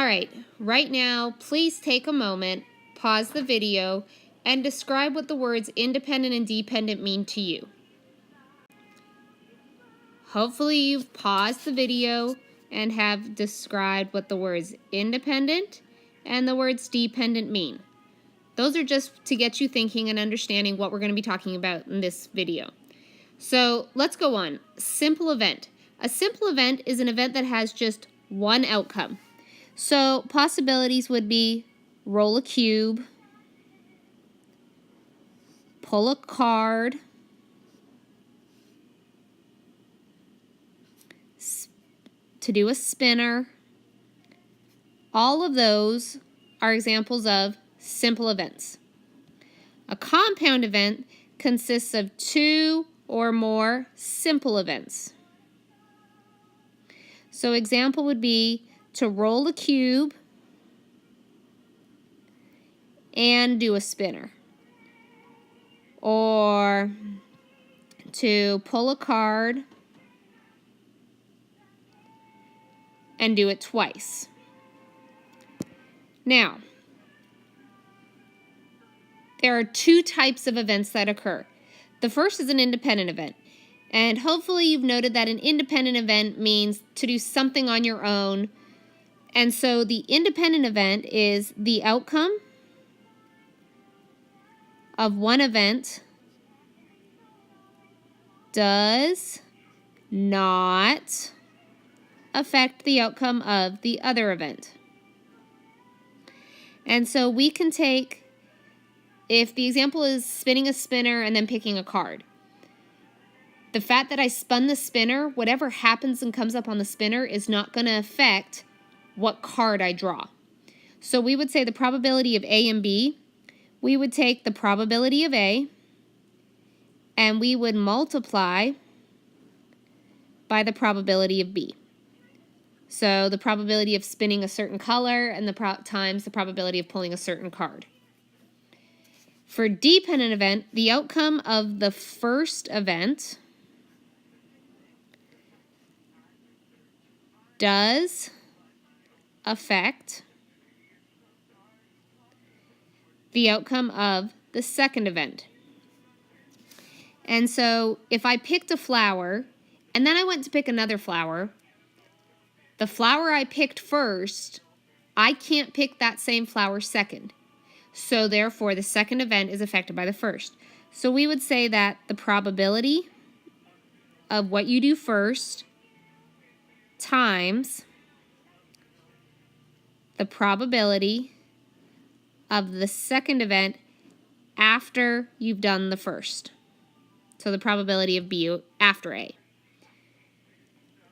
right, right now, please take a moment, pause the video, and describe what the words independent and dependent mean to you. Hopefully you've paused the video and have described what the words independent and the words dependent mean. Those are just to get you thinking and understanding what we're going to be talking about in this video. So let's go on. Simple event. A simple event is an event that has just one outcome. So possibilities would be roll a cube, pull a card, to do a spinner. All of those are examples of simple events. A compound event consists of two or more simple events. So example would be to roll a cube and do a spinner, or to pull a card and do it twice. Now, there are two types of events that occur. The first is an independent event. And hopefully you've noted that an independent event means to do something on your own. And so the independent event is the outcome of one event does not affect the outcome of the other event. And so we can take, if the example is spinning a spinner and then picking a card, the fact that I spun the spinner, whatever happens and comes up on the spinner is not going to affect what card I draw. So we would say the probability of A and B, we would take the probability of A and we would multiply by the probability of B. So the probability of spinning a certain color and times the probability of pulling a certain card. For dependent event, the outcome of the first event does affect the outcome of the second event. And so if I picked a flower and then I went to pick another flower, the flower I picked first, I can't pick that same flower second. So therefore the second event is affected by the first. So we would say that the probability of what you do first times the probability of the second event after you've done the first. So the probability of B after A.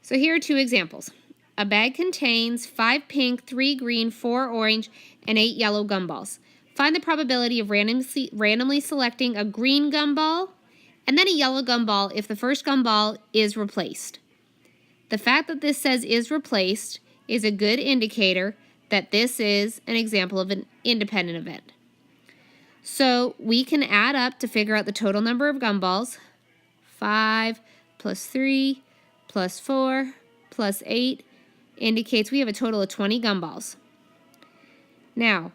So here are two examples. A bag contains 5 pink, 3 green, 4 orange, and 8 yellow gumballs. Find the probability of randomly selecting a green gumball and then a yellow gumball if the first gumball is replaced. The fact that this says is replaced is a good indicator that this is an example of an independent event. So we can add up to figure out the total number of gumballs. 5 plus 3 plus 4 plus 8 indicates we have a total of 20 gumballs. Now,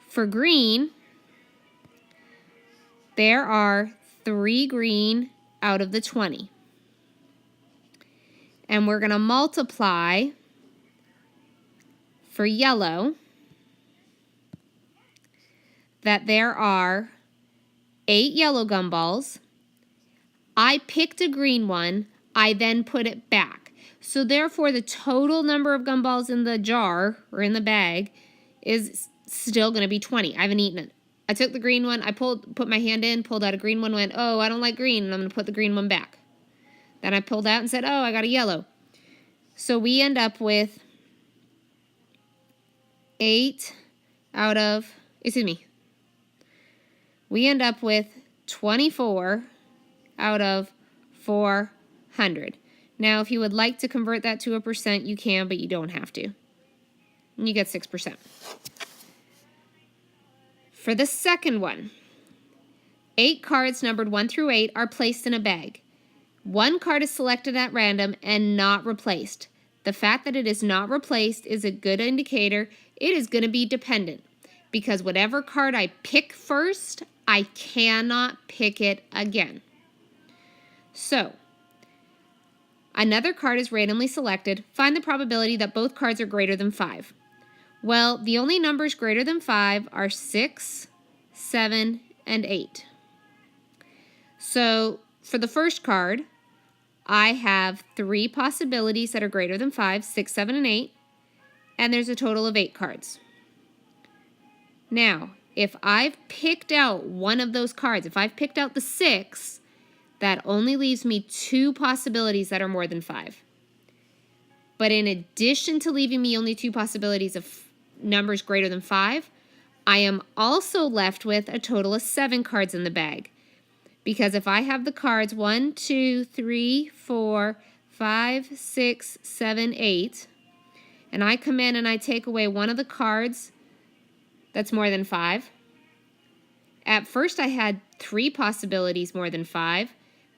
for green, there are 3 green out of the 20. And we're going to multiply for yellow that there are 8 yellow gumballs. I picked a green one, I then put it back. So therefore the total number of gumballs in the jar or in the bag is still going to be 20. I haven't eaten it. I took the green one, I put my hand in, pulled out a green one, went, oh, I don't like green, and I'm going to put the green one back. Then I pulled out and said, oh, I got a yellow. So we end up with 24 out of 400. Now, if you would like to convert that to a percent, you can, but you don't have to. And you get 6%. For the second one, 8 cards numbered 1 through 8 are placed in a bag. 1 card is selected at random and not replaced. The fact that it is not replaced is a good indicator. It is going to be dependent because whatever card I pick first, I cannot pick it again. So, another card is randomly selected. Find the probability that both cards are greater than 5. Well, the only numbers greater than 5 are 6, 7, and 8. So, for the first card, I have 3 possibilities that are greater than 5, 6, 7, and 8, and there's a total of 8 cards. Now, if I've picked out one of those cards, if I've picked out the 6, that only leaves me 2 possibilities that are more than 5. But in addition to leaving me only 2 possibilities of numbers greater than 5, I am also left with a total of 7 cards in the bag. Because if I have the cards 1, 2, 3, 4, 5, 6, 7, 8, and I come in and I take away one of the cards that's more than 5. At first I had 3 possibilities more than 5,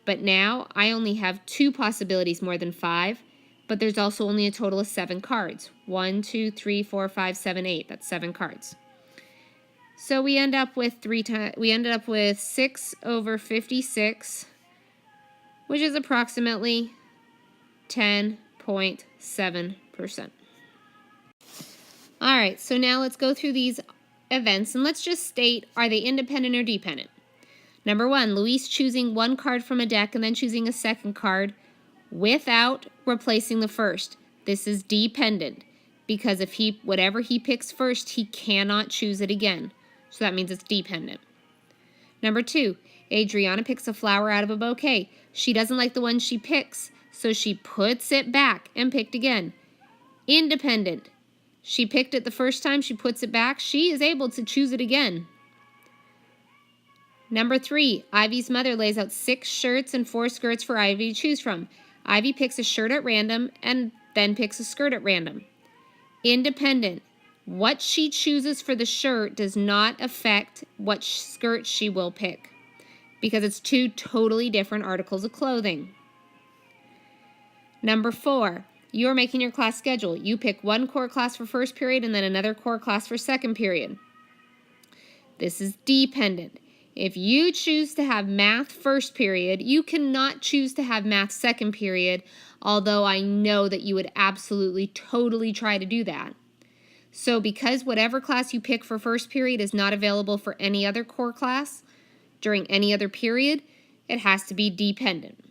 but now I only have 2 possibilities more than 5, but there's also only a total of 7 cards. 1, 2, 3, 4, 5, 7, 8. That's 7 cards. So we ended up with 6 over 56, which is approximately 10.7%. All right, so now let's go through these events and let's just state, are they independent or dependent? Number 1, Luis choosing one card from a deck and then choosing a second card without replacing the first. This is dependent because if whatever he picks first, he cannot choose it again. So that means it's dependent. Number 2, Adriana picks a flower out of a bouquet. She doesn't like the one she picks, so she puts it back and picked again. Independent. She picked it the first time, she puts it back. She is able to choose it again. Number 3, Ivy's mother lays out 6 shirts and 4 skirts for Ivy to choose from. Ivy picks a shirt at random and then picks a skirt at random. Independent. What she chooses for the shirt does not affect what skirt she will pick because it's 2 totally different articles of clothing. Number 4, you're making your class schedule. You pick one core class for first period and then another core class for second period. This is dependent. If you choose to have math first period, you cannot choose to have math second period, although I know that you would absolutely totally try to do that. So because whatever class you pick for first period is not available for any other core class during any other period, it has to be dependent.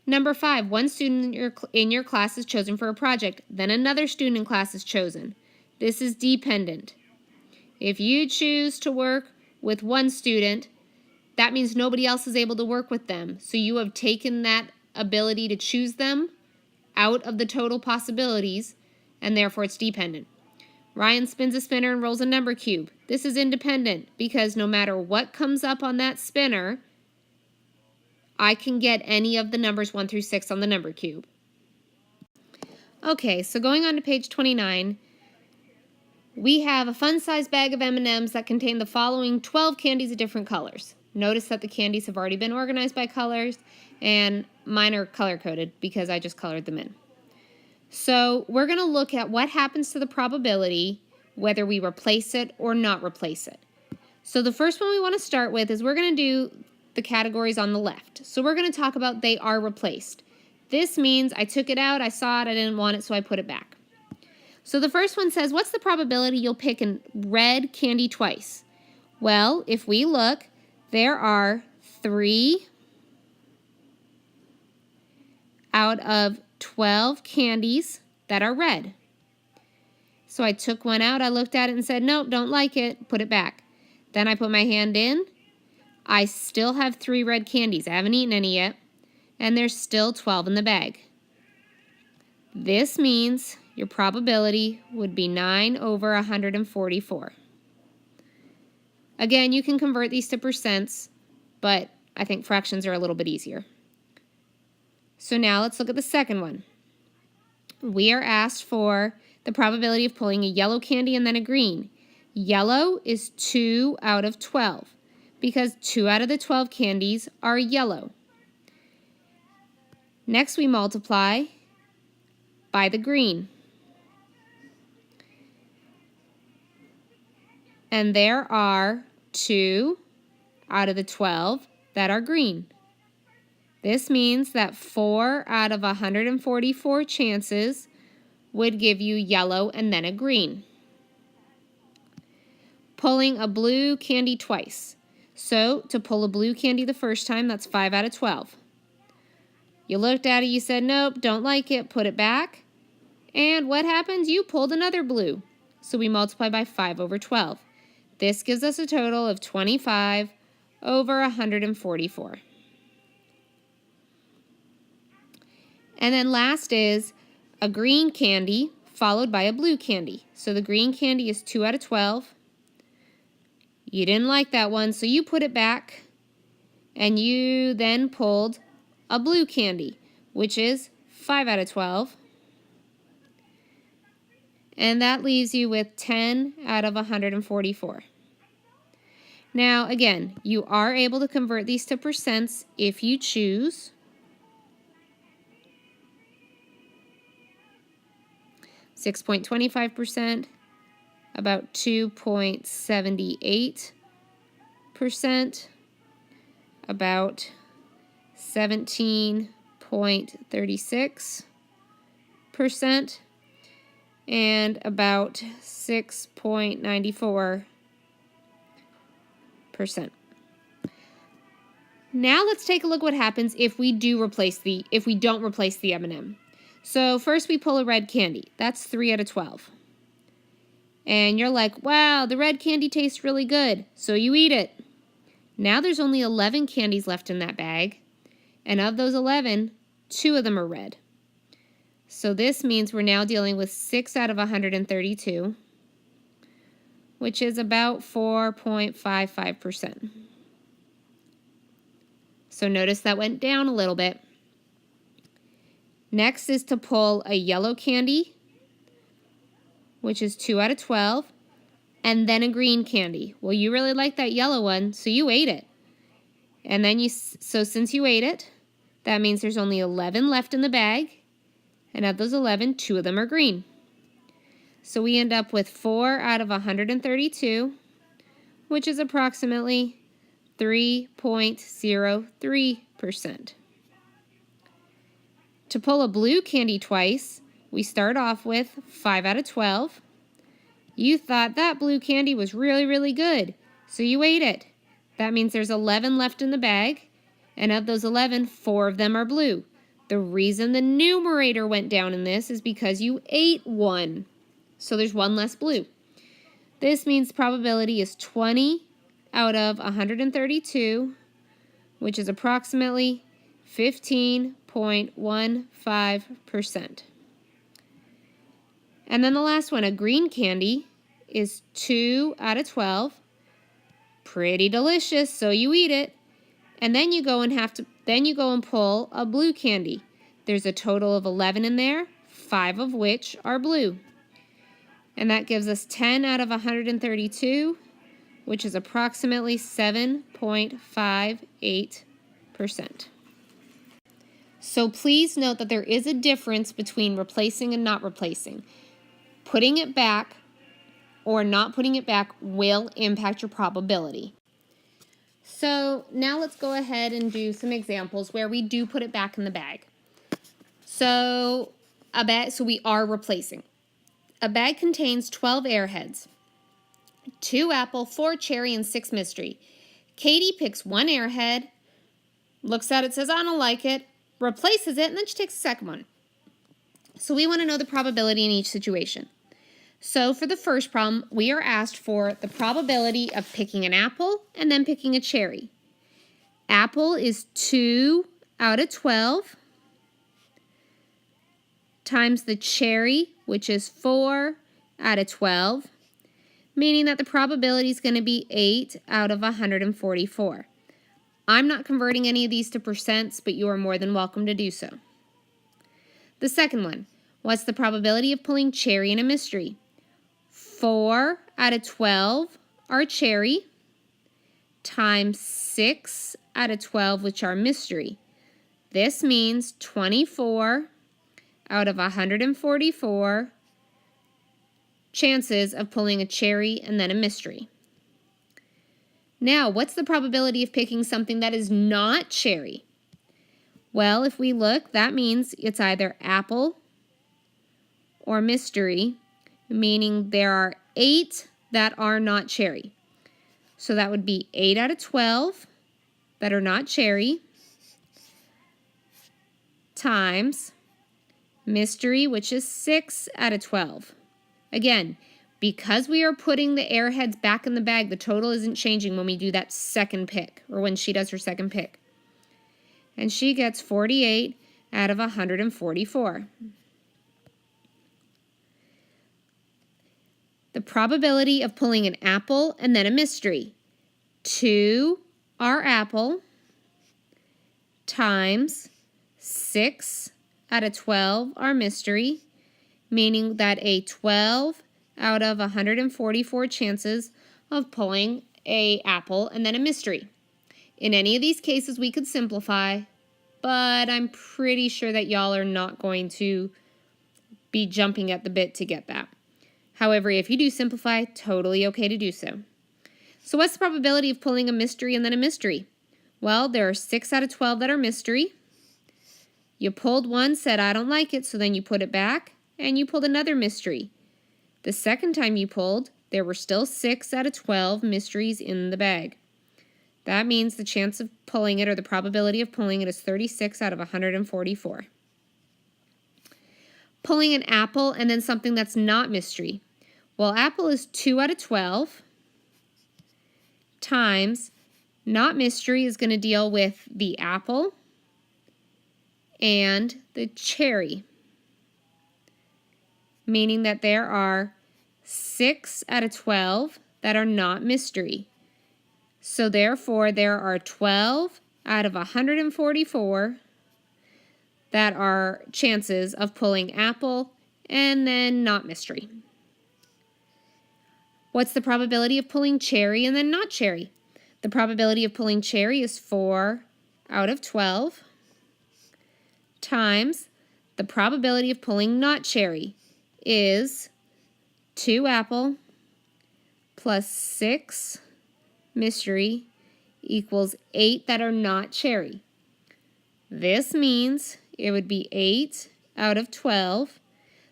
Number 5, one student in your class is chosen for a project, then another student in class is chosen. This is dependent. If you choose to work with one student, that means nobody else is able to work with them. So you have taken that ability to choose them out of the total possibilities, and therefore it's dependent. Ryan spins a spinner and rolls a number cube. This is independent because no matter what comes up on that spinner, I can get any of the numbers 1 through 6 on the number cube. Okay, so going on to page 29, we have a fun-sized bag of M&Ms that contain the following 12 candies of different colors. Notice that the candies have already been organized by colors, and mine are color-coded because I just colored them in. So we're going to look at what happens to the probability, whether we replace it or not replace it. So the first one we want to start with is we're going to do the categories on the left. So we're going to talk about they are replaced. This means I took it out, I saw it, I didn't want it, so I put it back. So the first one says, what's the probability you'll pick a red candy twice? Well, if we look, there are 3 out of 12 candies that are red. So I took one out, I looked at it and said, nope, don't like it, put it back. Then I put my hand in. I still have 3 red candies. I haven't eaten any yet, and there's still 12 in the bag. This means your probability would be 9 over 144. Again, you can convert these to percents, but I think fractions are a little bit easier. So now let's look at the second one. We are asked for the probability of pulling a yellow candy and then a green. Yellow is 2 out of 12 because 2 out of the 12 candies are yellow. Next we multiply by the green. And there are 2 out of the 12 that are green. This means that 4 out of 144 chances would give you yellow and then a green. Pulling a blue candy twice. So to pull a blue candy the first time, that's 5 out of 12. You looked at it, you said, nope, don't like it, put it back. And what happens? You pulled another blue. So we multiply by 5 over 12. This gives us a total of 25 over 144. And then last is a green candy followed by a blue candy. So the green candy is 2 out of 12. You didn't like that one, so you put it back, and you then pulled a blue candy, which is 5 out of 12. And that leaves you with 10 out of 144. Now, again, you are able to convert these to percents if you choose. .25%, about 2.78%, about 17.36%, and about 6.94%. Now let's take a look what happens if we don't replace the M&M. So first we pull a red candy. That's 3 out of 12. And you're like, wow, the red candy tastes really good. So you eat it. Now there's only 11 candies left in that bag. And of those 11, 2 of them are red. So this means we're now dealing with 6 out of 132, which is about 4.55%. So notice that went down a little bit. Next is to pull a yellow candy, which is 2 out of 12, and then a green candy. Well, you really like that yellow one, so you ate it. And then so since you ate it, that means there's only 11 left in the bag. And of those 11, 2 of them are green. So we end up with 4 out of 132, which is approximately 3.03%. To pull a blue candy twice, we start off with 5 out of 12. You thought that blue candy was really, really good, so you ate it. That means there's 11 left in the bag, and of those 11, 4 of them are blue. The reason the numerator went down in this is because you ate one. So there's 1 less blue. This means probability is 20 out of 132, which is approximately 15.15%. And then the last one, a green candy, is 2 out of 12. Pretty delicious, so you eat it. And then you go and pull a blue candy. There's a total of 11 in there, 5 of which are blue. And that gives us 10 out of 132, which is approximately 7.58%. So please note that there is a difference between replacing and not replacing. Putting it back or not putting it back will impact your probability. So now let's go ahead and do some examples where we do put it back in the bag. So we are replacing. A bag contains 12 Airheads, 2 apple, 4 cherry, and 6 mystery. Katie picks 1 Airhead, looks at it, says, I don't like it, replaces it, and then she takes the second one. So we want to know the probability in each situation. So for the first problem, we are asked for the probability of picking an apple and then picking a cherry. Apple is 2 out of 12 times the cherry, which is 4 out of 12, meaning that the probability is going to be 8 out of 144. I'm not converting any of these to percents, but you are more than welcome to do so. The second one, what's the probability of pulling cherry in a mystery? 4 out of 12 are cherry times 6 out of 12, which are mystery. This means 24 out of 144 chances of pulling a cherry and then a mystery. Now, what's the probability of picking something that is not cherry? Well, if we look, that means it's either apple or mystery, meaning there are 8 that are not cherry. So that would be 8 out of 12 that are not cherry times mystery, which is 6 out of 12. Again, because we are putting the airheads back in the bag, the total isn't changing when we do that second pick, or when she does her second pick. And she gets 48 out of 144. The probability of pulling an apple and then a mystery. 2 are apple times 6 out of 12 are mystery, meaning that a 12 out of 144 chances of pulling an apple and then a mystery. In any of these cases, we could simplify, but I'm pretty sure that y'all are not going to be jumping at the bit to get that. However, if you do simplify, totally okay to do so. So what's the probability of pulling a mystery and then a mystery? Well, there are 6 out of 12 that are mystery. You pulled one, said, I don't like it, so then you put it back, and you pulled another mystery. The second time you pulled, there were still 6 out of 12 mysteries in the bag. That means the chance of pulling it, or the probability of pulling it, is 36 out of 144. Pulling an apple and then something that's not mystery. Well, apple is 2 out of 12 times not mystery is going to deal with the apple and the cherry, meaning that there are 6 out of 12 that are not mystery. So therefore, there are 12 out of 144 that are chances of pulling apple and then not mystery. What's the probability of pulling cherry and then not cherry? The probability of pulling cherry is 4 out of 12 times the probability of pulling not cherry is 2 apple plus 6 mystery equals 8 that are not cherry. This means it would be 8 out of 12,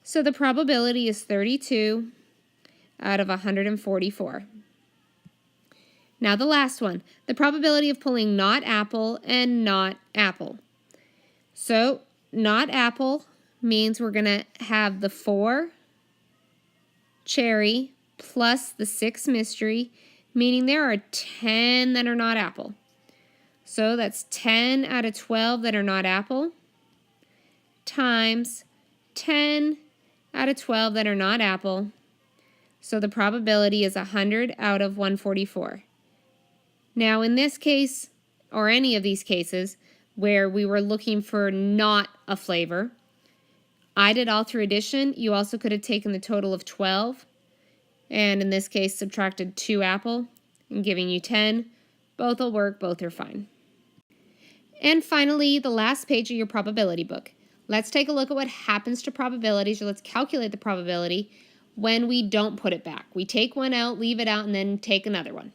so the probability is 32 out of 144. Now the last one, the probability of pulling not apple and not apple. So not apple means we're going to have the 4 cherry plus the 6 mystery, meaning there are 10 that are not apple. So that's 10 out of 12 that are not apple times 10 out of 12 that are not apple. So the probability is 100 out of 144. Now in this case, or any of these cases, where we were looking for not a flavor, I did all through addition. You also could have taken the total of 12, and in this case subtracted 2 apple and giving you 10. Both will work, both are fine. And finally, the last page of your probability book. Let's take a look at what happens to probabilities, or let's calculate the probability when we don't put it back. We take one out, leave it out, and then take another one.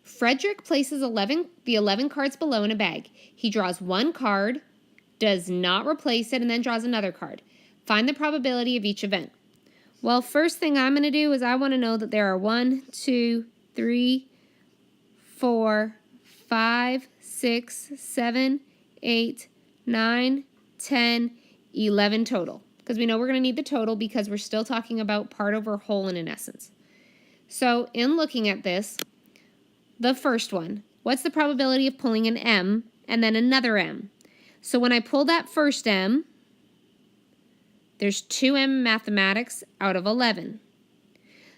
Frederick places the 11 cards below in a bag. He draws one card, does not replace it, and then draws another card. Find the probability of each event. Well, first thing I'm going to do is I want to know that there are 1, 2, 3, 4, 5, 6, 7, 8, 9, 10, 11 total. Because we know we're going to need the total because we're still talking about part over whole in an essence. So in looking at this, the first one, what's the probability of pulling an M and then another M? So when I pull that first M, there's 2 M in mathematics out of 11.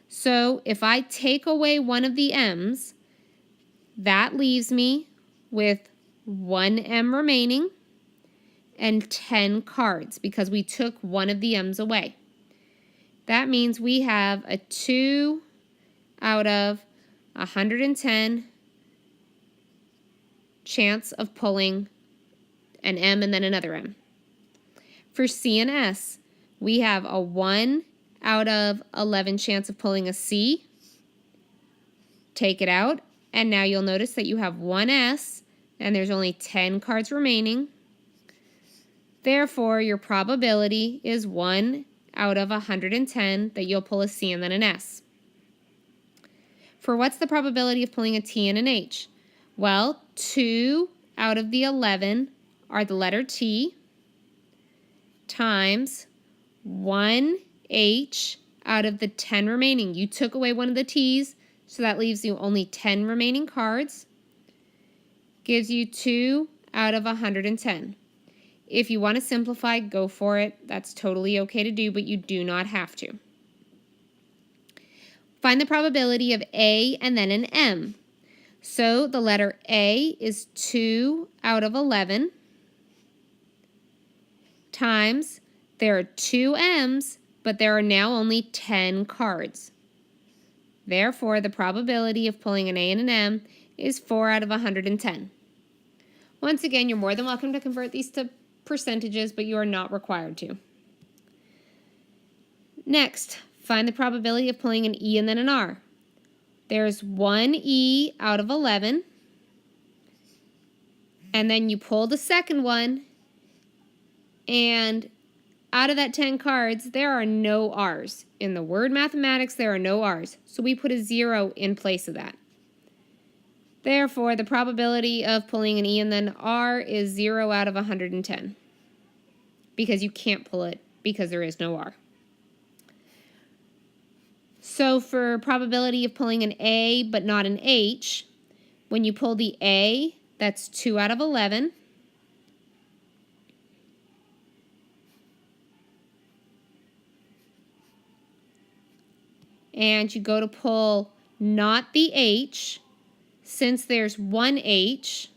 So if I take away one of the M's, that leaves me with 1 M remaining and 10 cards because we took one of the M's away. That means we have a 2 out of 110 chance of pulling an M and then another M. For C and S, we have a 1 out of 11 chance of pulling a C. Take it out, and now you'll notice that you have one S, and there's only 10 cards remaining. Therefore, your probability is 1 out of 110 that you'll pull a C and then an S. For what's the probability of pulling a T and an H? Well, 2 out of the 11 are the letter T times 1 H out of the 10 remaining. You took away one of the T's, so that leaves you only 10 remaining cards. Gives you 2 out of 110. If you want to simplify, go for it. That's totally okay to do, but you do not have to. Find the probability of A and then an M. So the letter A is 2 out of 11 times, there are 2 M's, but there are now only 10 cards. Therefore, the probability of pulling an A and an M is 4 out of 110. Once again, you're more than welcome to convert these to percentages, but you are not required to. Next, find the probability of pulling an E and then an R. There's 1 E out of 11, and then you pull the second one, and out of that 10 cards, there are no R's. In the word mathematics, there are no R's, so we put a 0 in place of that. Therefore, the probability of pulling an E and then R is 0 out of 110, because you can't pull it because there is no R. So for probability of pulling an A but not an H, when you pull the A, that's 2 out of 11. And you go to pull not the H, since there's one H,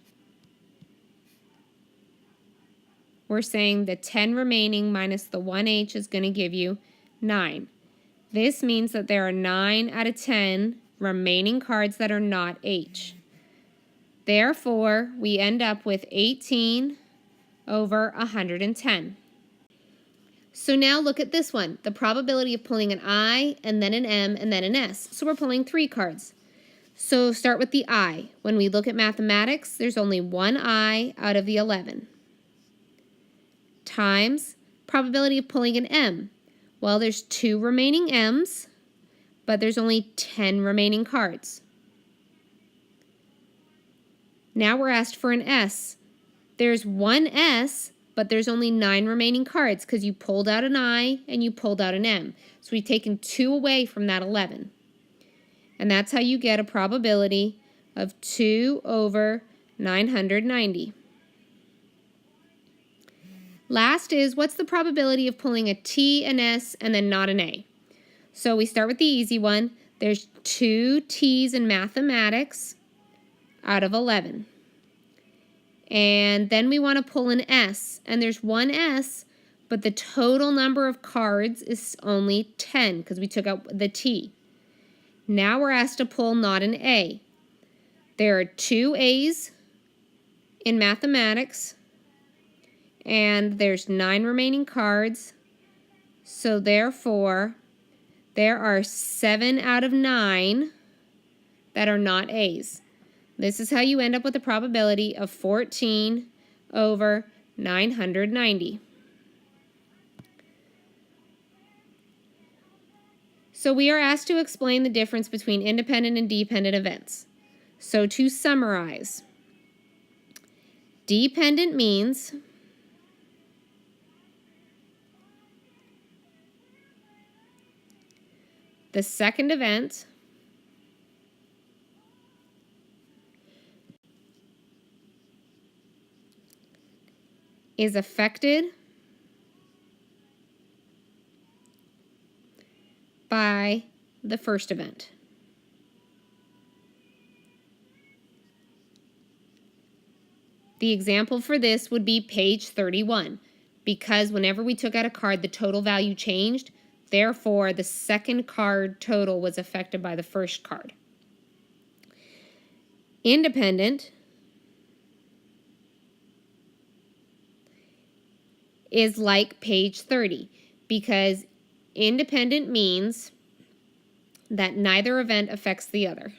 we're saying the 10 remaining minus the 1 H is going to give you 9. This means that there are 9 out of 10 remaining cards that are not H. Therefore, we end up with 18 over 110. So now look at this one, the probability of pulling an I and then an M and then an S. So we're pulling 3 cards. So start with the I. When we look at mathematics, there's only one I out of the 11. Times probability of pulling an M. Well, there's 2 remaining M's, but there's only 10 remaining cards. Now we're asked for an S. There's one S, but there's only 9 remaining cards because you pulled out an I and you pulled out an M. So we've taken 2 away from that 11. And that's how you get a probability of 2 over 990. Last is, what's the probability of pulling a T, an S, and then not an A? So we start with the easy one. There's 2 T's in mathematics out of 11. And then we want to pull an S, and there's one S, but the total number of cards is only 10 because we took out the T. Now we're asked to pull not an A. There are 2 A's in mathematics, and there's 9 remaining cards, so therefore there are 7 out of 9 that are not A's. This is how you end up with a probability of 14 over 990. So we are asked to explain the difference between independent and dependent events. So to summarize, dependent means the second event is affected by the first event. The example for this would be page 31, because whenever we took out a card, the total value changed. Therefore, the second card total was affected by the first card. Independent is like page 30 because independent means that neither event affects the other.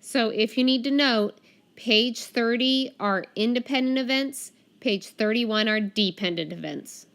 So if you need to note, page 30 are independent events, page 31 are dependent events.